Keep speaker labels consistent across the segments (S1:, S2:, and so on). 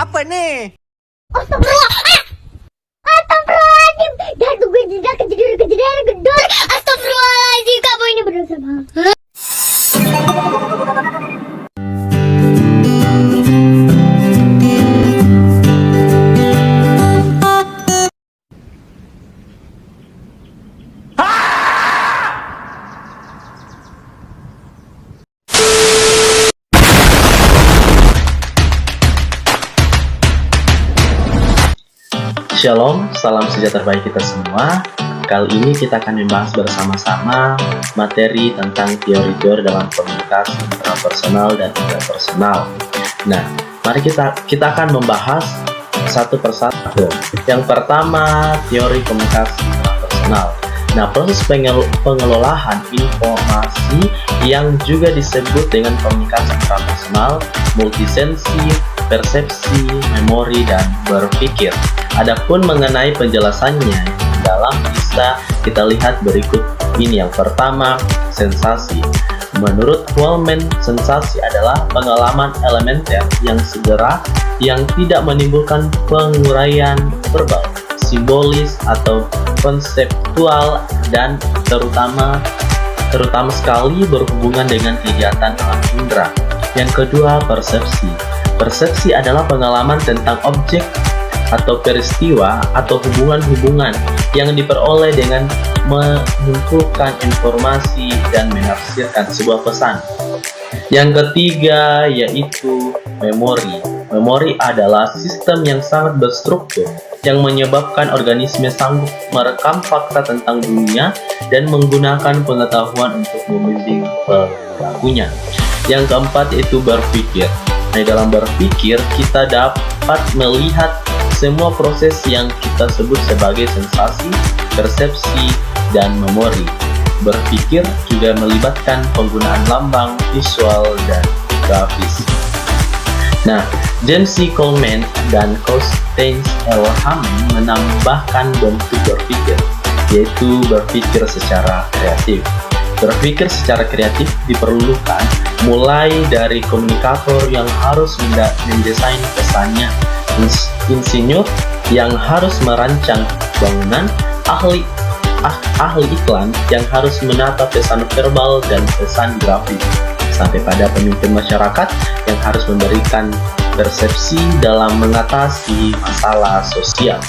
S1: Apa nih?
S2: Astagfirullah. Astagfirullahaladzim. Dan gue tidak kejadian gedor. Astagfirullahaladzim. Kamu ini berdosa banget.
S3: Shalom, salam sejahtera bagi kita semua. Kali ini kita akan membahas bersama-sama materi tentang teori-teori dalam komunikasi intrapersonal dan interpersonal. Nah, mari kita akan membahas satu persatu. Yang pertama, teori komunikasi intrapersonal. Nah, proses pengelolaan informasi yang juga disebut dengan komunikasi intrapersonal, multisensi, persepsi, memori, dan berpikir. Adapun mengenai penjelasannya dalam bisa kita lihat berikut ini. Yang pertama, sensasi. Menurut Coleman, sensasi adalah pengalaman elementer yang segera yang tidak menimbulkan penguraian verbal, simbolis atau konseptual dan terutama sekali berhubungan dengan kegiatan alam indera. Yang kedua, persepsi. Persepsi adalah pengalaman tentang objek atau peristiwa atau hubungan-hubungan yang diperoleh dengan mengumpulkan informasi dan menafsirkan sebuah pesan. Yang ketiga yaitu memori. Memori adalah sistem yang sangat berstruktur yang menyebabkan organisme sanggup merekam fakta tentang dunia dan menggunakan pengetahuan untuk membimbing perilakunya. Yang keempat yaitu berpikir. Nah, dalam berpikir kita dapat melihat semua proses yang kita sebut sebagai sensasi, persepsi, dan memori. Berpikir juga melibatkan penggunaan lambang, visual, dan grafis. Nah, James C. Coleman dan Constance L. Hammond menambahkan bentuk berpikir, yaitu berpikir secara kreatif. Berpikir secara kreatif diperlukan mulai dari komunikator yang harus mendesain pesannya, insinyur yang harus merancang bangunan, ahli iklan yang harus menata pesan verbal dan pesan grafis, sampai pada pemimpin masyarakat yang harus memberikan persepsi dalam mengatasi masalah sosial.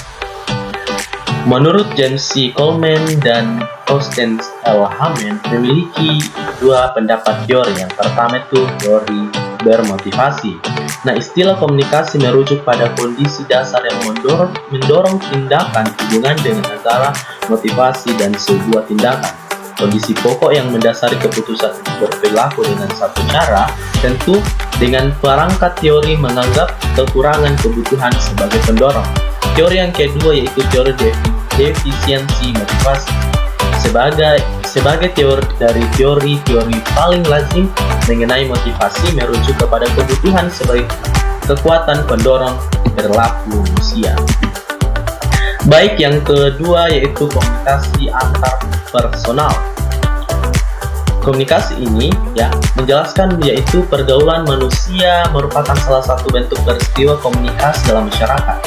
S3: Menurut James C. Coleman dan Constance L. Hammond memiliki dua pendapat teori. Yang pertama itu teori bermotivasi. Nah, istilah komunikasi merujuk pada kondisi dasar yang mendorong tindakan hubungan dengan antara motivasi dan sebuah tindakan. Kondisi pokok yang mendasari keputusan untuk berperilaku dengan satu cara, tentu dengan perangkat teori menganggap kekurangan kebutuhan sebagai pendorong. Teori yang kedua yaitu teori defisiensi motivasi. Sebagai teori dari teori paling lazim mengenai motivasi merujuk kepada kebutuhan sebagai kekuatan pendorong perilaku manusia. Baik, yang kedua yaitu komunikasi antarpersonal. Komunikasi ini menjelaskan yaitu pergaulan manusia merupakan salah satu bentuk peristiwa komunikasi dalam masyarakat.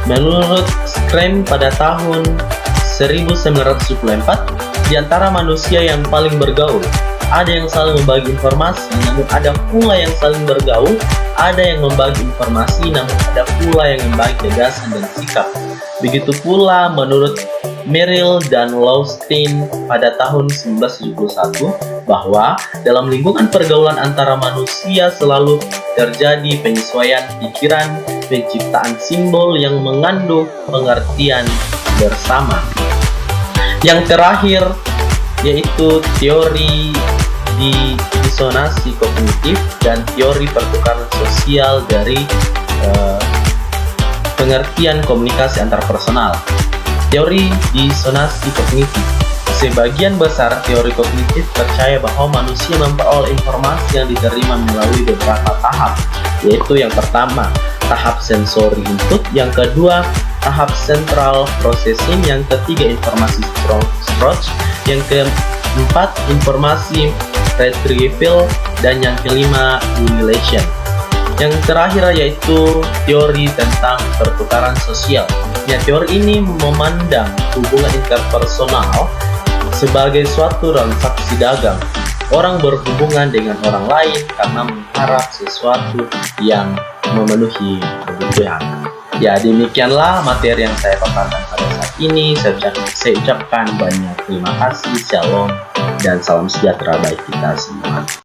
S3: Menurut Scrum pada tahun 1974, di antara manusia yang paling bergaul, ada yang saling membagi informasi, namun ada pula yang saling bergaul, ada yang membagi informasi, namun ada pula yang membagi gagasan dan sikap. Begitu pula menurut Merrill dan Laustein pada tahun 1971, bahwa dalam lingkungan pergaulan antara manusia selalu terjadi penyesuaian pikiran, penciptaan simbol yang mengandung pengertian bersama. Yang terakhir yaitu teori disonansi kognitif dan teori pertukaran sosial dari pengertian komunikasi antarpersonal. Teori disonansi kognitif. Sebagian besar teori kognitif percaya bahwa manusia memperoleh informasi yang diterima melalui beberapa tahap, yaitu yang pertama, tahap sensori input, yang kedua, tahap central processing, yang ketiga, informasi storage, yang keempat, informasi retrieval, dan yang kelima, annihilation. Yang terakhir yaitu teori tentang pertukaran sosial. Ya, teori ini memandang hubungan interpersonal sebagai suatu transaksi dagang. Orang berhubungan dengan orang lain karena mengharap sesuatu yang memenuhi kebutuhan. Ya, demikianlah materi yang saya paparkan pada saat ini. Saya ucapkan banyak terima kasih, shalom, dan salam sejahtera bagi kita semua.